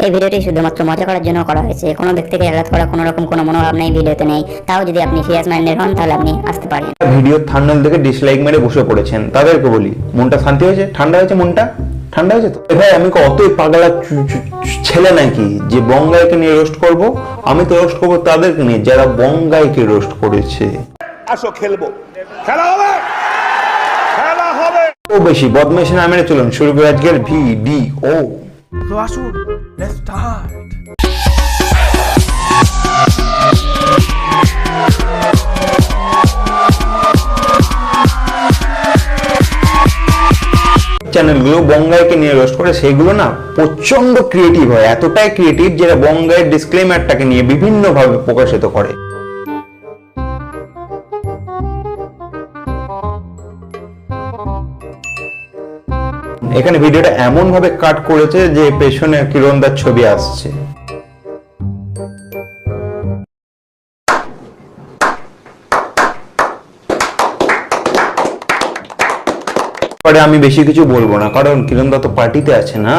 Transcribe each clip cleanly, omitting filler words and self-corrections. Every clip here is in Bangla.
এই ভিডিওটি শুধুমাত্র মজা করার জন্য করা হয়েছে, কোনো ব্যক্তিকে আঘাত করা কোনো রকম কোনো মনোভাব নেই ভিডিওতে নেই। তাও যদি আপনি সিরিয়াস মাইন্ডের হন তাহলে আপনি আসতে পারেন। ভিডিওর থাম্বনেল দেখে ডিসলাইক মেরে বসে পড়েছেন, তাদেরকে বলি মনটা শান্তি হয়েছে, ঠান্ডা হয়েছে, মনটা ঠান্ডা হয়েছে তো? ভাই আমি অতই পাগলা ছেলে নাকি যে বঙ্গাইকে নিয়ে রোস্ট করব? আমি তো রোস্ট করবো তাদেরকে নিয়ে যারা বঙ্গাইকে রোস্ট করেছে। আসো খেলবো, খেলা হবে, খেলা হবে। ও বেশি বদমাইশি না মেরে চলুন শুরু করে আজকের ভিডিও। তো আসুন, লেটস স্টার্ট। চ্যানেলগুলো বঙ্গাইকে নিয়ে রোস্ট করে, সেগুলো না প্রচন্ড ক্রিয়েটিভ হয়, এতটাই ক্রিয়েটিভ যেটা বঙ্গাইয়ের ডিসক্লেমারটাকে নিয়ে বিভিন্ন ভাবে প্রকাশিত করে। এখানে ভিডিওটা এমন ভাবে কাট করেছে যে পেছনে কিরণদার ছবি আসছে। আমি বেশি কিছু বলবো না, কারণ কিরণদা তো পার্টিতে আছে না।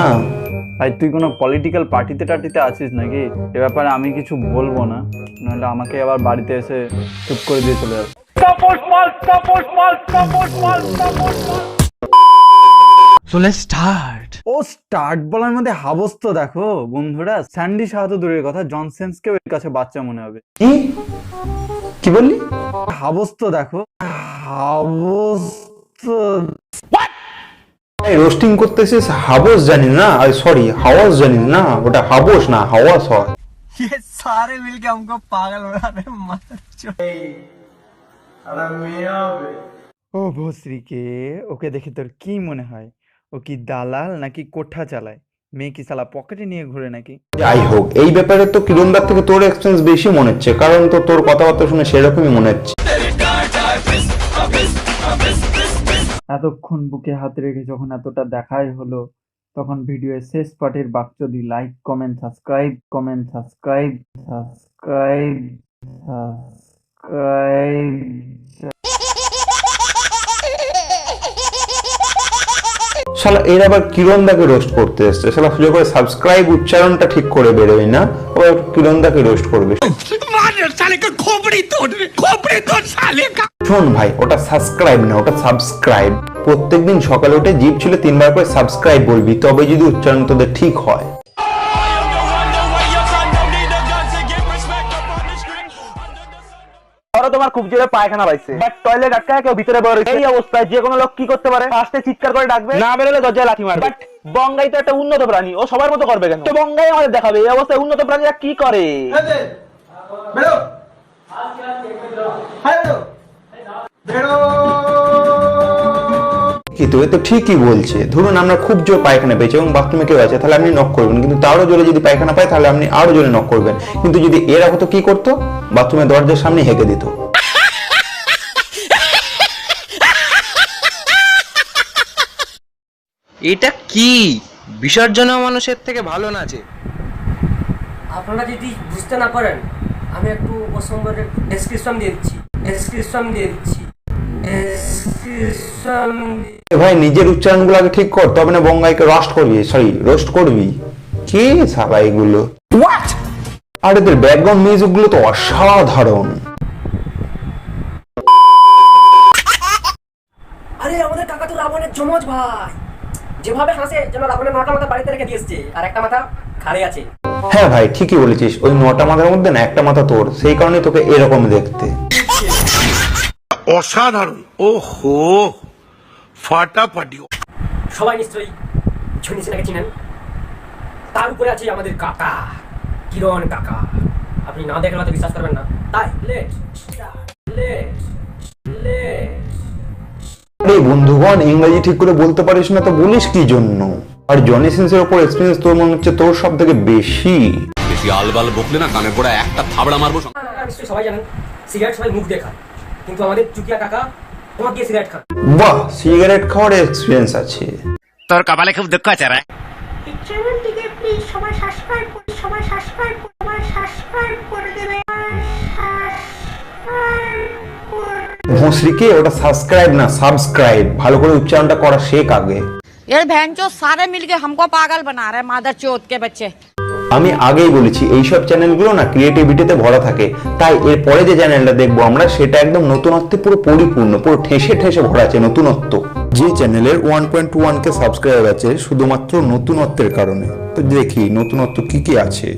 ভাই তুই কোনো পলিটিক্যাল পার্টিতে টাটিতে আছিস নাকি? এ ব্যাপারে আমি কিছু বলবো না, নাহলে আমাকে আবার বাড়িতে এসে চুপ করে দিয়ে চলে যাবে। So let's start. ও স্টার্ট বলার মধ্যে হাবস তো দেখো বন্ধুরা, স্যান্ডি শাহ তো দূরের কথা, জনসেন্সকেও এর কাছে বাচ্চা মনে হবে। কি বললি? হাবস তো দেখো, হাবস তো রোস্টিং করতেছিস, হাবস জানিস না? সরি, হাওয়াস জানিস না? ওটা হাবস না, হাওয়াস হয়। ये सारे मिलके हमको पागल बना रहे हैं, मार ও ভস্রীকে, ওকে দেখে তোর কি মনে হয়? ও কি দালাল নাকি কোঠা চালায়? মেয়ে কি সালা পকেটে নিয়ে ঘুরে নাকি? যাই হোক, এই ব্যাপারে তো কিরণদার থেকে তোর এক্সপেরিয়েন্স বেশি মনে হচ্ছে, কারণ তো তোর কথাবার্তা শুনে সেরকমই মনে হচ্ছে। এতক্ষণ বুকে হাত রেখে যখন এতটা দেখাই হলো, তখন ভিডিওর শেষ পার্টের বাক্য দি like comment subscribe, comment subscribe, subscribe, subscribe. শালা এর আবার কিরণদাকে রোস্ট করতে এসছে। শালা সুযোগ করে সাবস্ক্রাইব উচ্চারণটা ঠিক করে বেরোয় না, আবার কিরণদাকে রোস্ট করবে। শোন ভাই, ওটা সাবস্ক্রাইব না, ওটা সাবস্ক্রাইব। প্রত্যেকদিন সকালে উঠে জিভ ছিল 3 বার করে সাবস্ক্রাইব বলবি, তবে যদি উচ্চারণ তোদের ঠিক হয়। তোমার খুব জোরে পায়খানা পাইছে, বাট টয়লেট আটকায় কেউ ভিতরে বের হইছে। এই অবস্থায় যে কোনো লোক কি করতে পারে? ফার্স্টে চিৎকার করে ডাকবে, না বেরোলে দরজায় লাথি মারবে। বাট বঙ্গাই তো একটা উন্নত প্রাণী, ও সবার মতো করবে কেন? তো বঙ্গাই আমাদের দেখাবে এই অবস্থায় উন্নত প্রাণীরা কি করে। কি তো, এ তো ঠিকই বলছে। ধরুন আমরা খুব জোর পায়খানা পেয়েছি এবং বাথরুমে কেউ আছে, তাহলে আপনি নক করবেন, কিন্তু তারও জোরে যদি পায়খানা পায় তাহলে আপনি আরো জোরে নক করবেন। কিন্তু যদি এরা হতো, কি করতো? বাথরুমের দরজার সামনে হেঁকে দিত। এটা কি বিসর্জন মানুষের থেকে ভালো নাচে? আপনারা যদি বুঝতে না পারেন, আমি একটু প্রসঙ্গের ডেসক্রিপশন দিয়ে দিচ্ছি। ভাই নিজের উচ্চারণগুলো আগে ঠিক কর, তবে না বঙ্গাইকে রোস্ট করবি। কি শালা এগুলো? আর এদের ব্যাকগ্রাউন্ড মিউজিক গুলো তো অসাধারণ। আরে আমাদের কাকা তো রাবণের যমজ ভাই, যেভাবে হাসে যেন রাবণের 9টা মাথা বাড়িতে রেখে দিয়েছে আর একটা মাথা খাড়ে আছে। হ্যাঁ ভাই ঠিকই বলেছিস, ওই 9টা মাথার মধ্যে না একটা মাথা তোর, সেই কারণে তোকে এরকম দেখতে। অসাধারণ, ওহো ফাটাফাটি। সবাই নিশ্চয়ই ঝুনি সিনহাকে চিনেন। তার উপরে আছে আমাদের কাকা কিরণ কাকা। আপনি না দেখলে হয়তো বিশ্বাস করবেন না, তাই আরে বন্ধুগণ, ইংরেজি ঠিক করে বলতে পারিস না তো বলিস কি জন্য? আর জনি সিন্সের উপর এক্সপেরিয়েন্স তোর মনে হচ্ছে তোর সব থেকে বেশি। বেশি আলবাল বকলে না কানে পড়া একটা থাবড়া মারবো। নিশ্চয়ই সবাই জানেন সিগারেট সবাই মুখ দিয়ে খায়, কিন্তু আমাদের চুকিয়া কাকা তোমার দিয়ে সিগারেট খান। বাহ, সিগারেট খাওয়ার এক্সপেরিয়েন্স আছে তোর কপালে খুব দুঃখ আছে রে। চ্যানেলটিকে প্লিজ সবাই সাবস্ক্রাইব করে দেবে। ভোসরিকে ওটা সাবস্ক্রাইব না সাবস্ক্রাইব, ভালো করে উচ্চারণটা করা শেখ আগে। यार बहन चो सारे मिलके हमको पागल बना रहे, मादर चोत के बच्चे। আমি আগেই বলেছি এইসব চ্যানেলগুলো না ক্রিয়েটিভিটিতে ভরা থাকে, তাই এর পরে যে চ্যানেলটা দেখবো আমরা সেটা একদম নতুনত্বে পুরো পরিপূর্ণ, পুরো ঠেসে ঠেসে ভরা আছে নতুনত্ব। যে চ্যানেলের 1.1K সাবস্ক্রাইবার আছে শুধুমাত্র নতুনত্বের কারণে। তো দেখি নতুনত্ব কি কি আছে।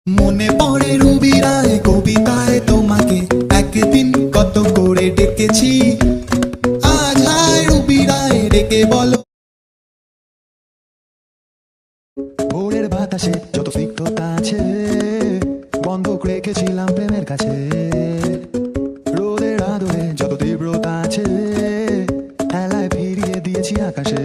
মনে পড়ে রবি রায় কবিতায় তোমাকে একদিন কত করে ডেকেছি, আজ হায় রবি রায় ডেকে বলো। ভোরের বাতাসে যত ফিকতা আছে বন্ধক রেখেছিলাম প্রেমের কাছে, রোদের আদরে যত তীব্রতা আছে হেলায় ফিরিয়ে দিয়েছি আকাশে।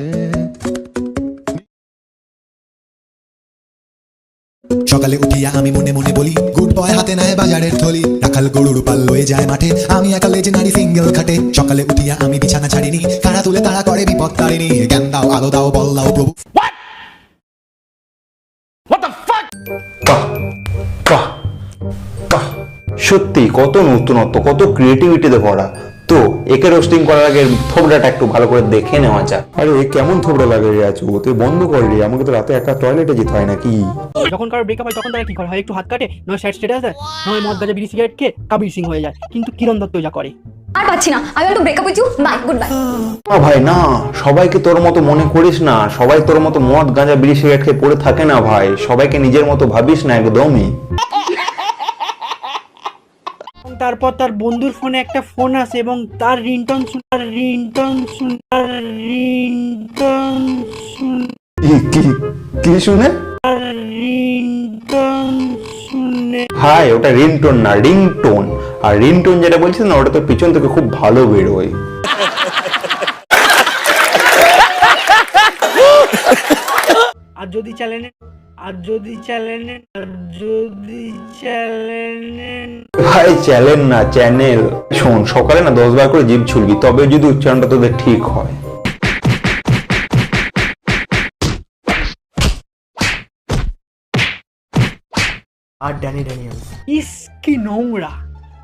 সকালে উঠিয়া আমি মনে মনে বলি গুড বয় হাতে নেয় বাজারের থলি, রাখাল গরুর পাল লয়ে যায় মাঠে আমি একা লেজে নারী সিঙ্গেল খাটে। সকালে উঠিয়া আমি বিছানা ছাড়িনি, কারা তুলে তারা করে বিপদ তারিনি, জ্ঞান দাও আলো দাও বল দাও প্রভু। সত্যি কত নতুনত্ব, কত ক্রিয়েটিভিটিতে ভরা। তো একে রোস্টিং করার আগে থোবড়াটা একটু ভালো করে দেখে নেওয়া যাক। আরে কেমন থোবড়া লাগে রে আছো, তুই বন্ধ কর রে, আমাকে তো রাতে একা টয়লেটে যেতে হয় নাকি? যখন কারো ব্রেকআপ হয় তখন তারা কি করে, হয় একটু হাত কাটে, নয় স্যাড স্টেটাস দেয়, নয় মদ গাঁজা বিড়ি সিগারেট খেয়ে কাবির সিং হয়ে যায়। কিন্তু কিরণ দত্ত যা করে। আর পাচ্ছি না, I want to break up with you, bye, goodbye. না ভাই না, সবাইকে তোর মতো মনে করিস না, সবাই তোর মতো মদ গাঁজা বিড়ি সিগারেট খেয়ে পড়ে থাকে না ভাই, সবাইকে নিজের মতো ভাবিস না একদমই। তারপর তার বন্ধুর ফোনে একটা ফোন আসে এবং তার রিংটোন কি শুনে? হাই, ওটা রিংটোন না, রিংটোন। আর রিংটোন যেটা বলছিস না, ওটা তো পিছন থেকে খুব ভালো বেরোয়। আর যদি চ্যানেলে ভাই চ্যানেল না, চ্যানেল। শোন, সকালে না 10 বার করে জিভ ছুলবি, তবে যদি উচ্চারণটা তোদের ঠিক হয়। আর ড্যানি ড্যানিয়েলস ইস কি নোংরা,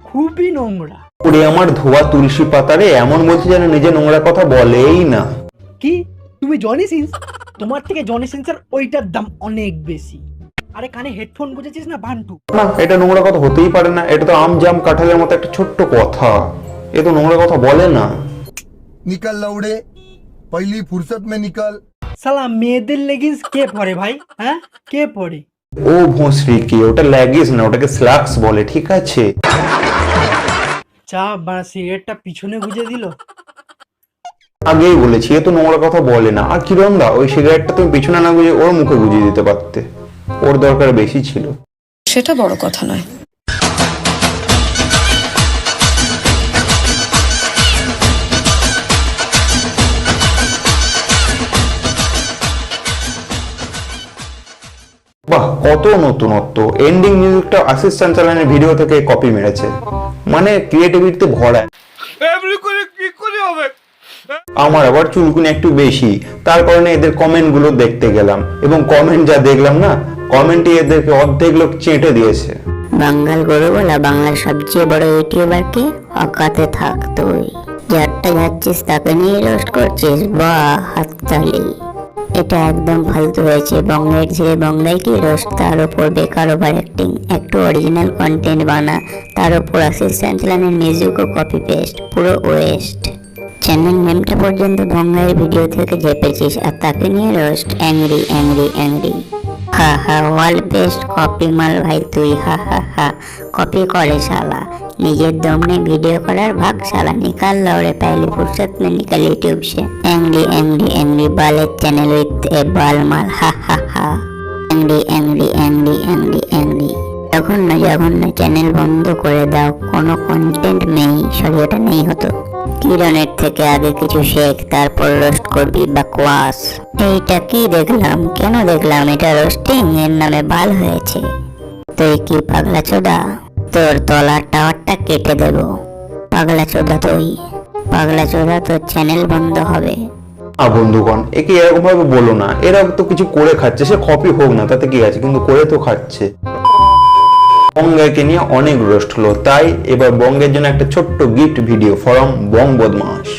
খুবই নোংরা। ওরে আমার ধোয়া তুলসী পাতারে, এমন বলছে যেন নিজে নোংরা কথা বলেই না। কি তুমি জনি সিন্স? তোমার থেকে জনি সিন্সের ওইটার দাম অনেক বেশি। আরে কানে হেডফোন বুঝেছিস না বান্টু? না, এটা নোংরা কথা হতেই পারে না, এটা তো আম জাম কাঁঠালের মতো একটা ছোট্ট কথা, এ তো নোংরা কথা বলে না। নিকাল লাউড়ে পহলি ফুরসত মে নিকাল। শালা মেয়েদের লেগিংস কে পরে ভাই? হ্যাঁ, কে পরে? ও ভোঁসরি কি, ওটা লেগিস না, ওটাকে স্ল্যাক্স বলে, ঠিক আছে? চা বা সিগারেটটা পিছনে গুজে দিল। আগেই বলেছি এ তো নোংরা কথা বলে না। আর কিরণ দা, ওই সিগারেটটা তুমি পিছনে না গুজে ওর মুখে গুজিয়ে দিতে পারতে, ওর দরকার বেশি ছিল। সেটা বড় কথা নয়। বাহ, কত নতুনত্ব। এন্ডিং মিউজিকটা আশিস চাঞ্চলানের ভিডিও থেকে কপি মেরেছে, মানে ক্রিয়েটিভিটিতে ভরা। এমনি করে কি করে হবে? আমার আবার চুলকুনি একটু বেশি, তার কারণে এদের কমেন্ট গুলো দেখতে গেলাম, এবং কমেন্ট যা দেখলাম না, কমেন্টে এদেরকে অর্ধেক লোক চেটে দিয়েছে। বাঙ্গাল গরু বলা বাংলার সবচেয়ে বড় ইউটিউবার কে? অকাতে থাক তুই, যারটা যাচ্ছিস তাকে নিয়ে রোস্ট করছিস, বাহ হাততালি। এটা একদম ফালতু হয়েছে। বঙ্গের ছেলে বঙ্গাইকে রোস্ট, তার উপর বেকার ওভার অ্যাক্টিং। একটু অরিজিনাল কন্টেন্ট বানা, তার উপর আশিস চাঞ্চলানের মিউজিক ও কপি পেস্ট, পুরো ওয়েস্ট। চ্যানেল নেমটা পর্যন্ত বঙ্গাইয়ের ভিডিও থেকে ঝেপেছিস, আর তাকে নিয়ে রোস্ট। অ্যাংরি অ্যাংরি অ্যাংরি, হা হা, ওয়ার্ল্ড বেস্ট কপি মাল ভাই তুই, হা হা হা। कॉपी करे साला, निजेर दम ने वीडियो करार भाग साला, निकाल लौड़े पहली फुर्सत में निकल यूट्यूब से। Angry angry angry ballet channel with a बाल माल, हा हा हा। Angry angry angry angry angry, যখন না চ্যানেল বন্ধ করে দাও, কোনো কন্টেন্ট নেই, সরিয়েটা নেই হতো। কিরণের থেকে আগে কিছু শেখ, তারপর রোস্ট করবি বাকওয়াস। এইটা কি দেখলাম, কেন দেখলাম? এটা রোস্টিং, এর নামে বাল হয়েছে। তুই কি পাগলা চোদা? তোর তলার টাওয়ারটা কেটে দেব। পাগলা চোদা তুই, পাগলা চোদা, তোর চ্যানেল বন্ধ হবে। বন্ধুগণ, একে এরকম ভাবে বলো না, এরা তো কিছু করে খাচ্ছে, সে কপি হোক না তাতে কি আছে, কিন্তু করে তো খাচ্ছে। বঙ্গাইকে নিয়ে অনেক রোস্ট হলো, তাই এবার বঙ্গের জন্য একটা ছোট্ট গিফট ভিডিও ফরম বং বদমাস।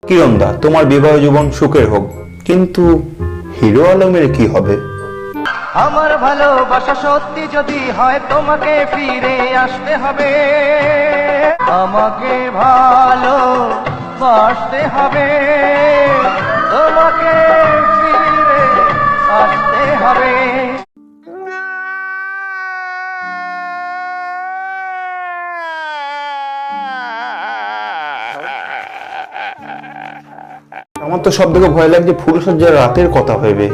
কিরণ দা, তোমার বিবাহ জীবন সুখের হোক, কিন্তু হিরো আলমের কি হবে? আমার ভালোবাসা সত্যি যদি হয় তোমাকে ফিরে আসতে হবে, আমাকে ভালোবাসতে হবে, তোমাকে ফিরে আসতে হবে। আমার তো সব থেকে ভয় লাগছে ফুলসজ্জার রাতের কথা ভেবে।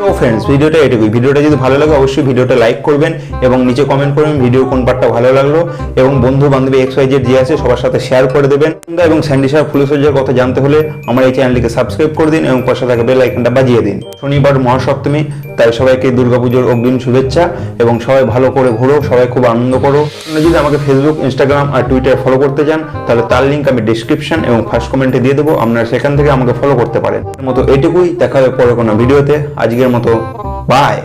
তো ফ্রেন্ডস, ভিডিওটা এটুকুই। ভিডিওটা যদি ভালো লাগে অবশ্যই ভিডিওটা লাইক করবেন এবং নিচে কমেন্ট করবেন ভিডিও কোন পার্টটা ভালো লাগলো, এবং বন্ধু বান্ধবী XYZ যে আছে সবার সাথে শেয়ার করে দেবেন। এবং স্যান্ডিসার ফুলসজ্জার কথা জানতে হলে আমার এই চ্যানেলটিকে সাবস্ক্রাইব করে দিন এবং পাশে থাকা বেল আইকনটা বাজিয়ে দিন। শনিবার মহাসপ্তমী, তাই সবাইকে দুর্গাপুজোর অগ্রিম শুভেচ্ছা, এবং সবাই ভালো করে ঘোরো, সবাই খুব আনন্দ করো। যদি আমাকে ফেসবুক, ইনস্টাগ্রাম আর টুইটার ফলো করতে চান তাহলে তার লিঙ্ক আমি ডিসক্রিপশন এবং ফার্স্ট কমেন্টে দিয়ে দেবো, আপনারা সেখান থেকে আমাকে ফলো করতে পারেন। মতো এটুকুই, দেখা হবে পরে কোনো ভিডিওতে। আজকের মতো বাই।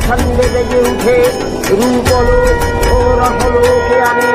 ছন্দে বেজে উঠে রূপলো ও রসলোকে আমি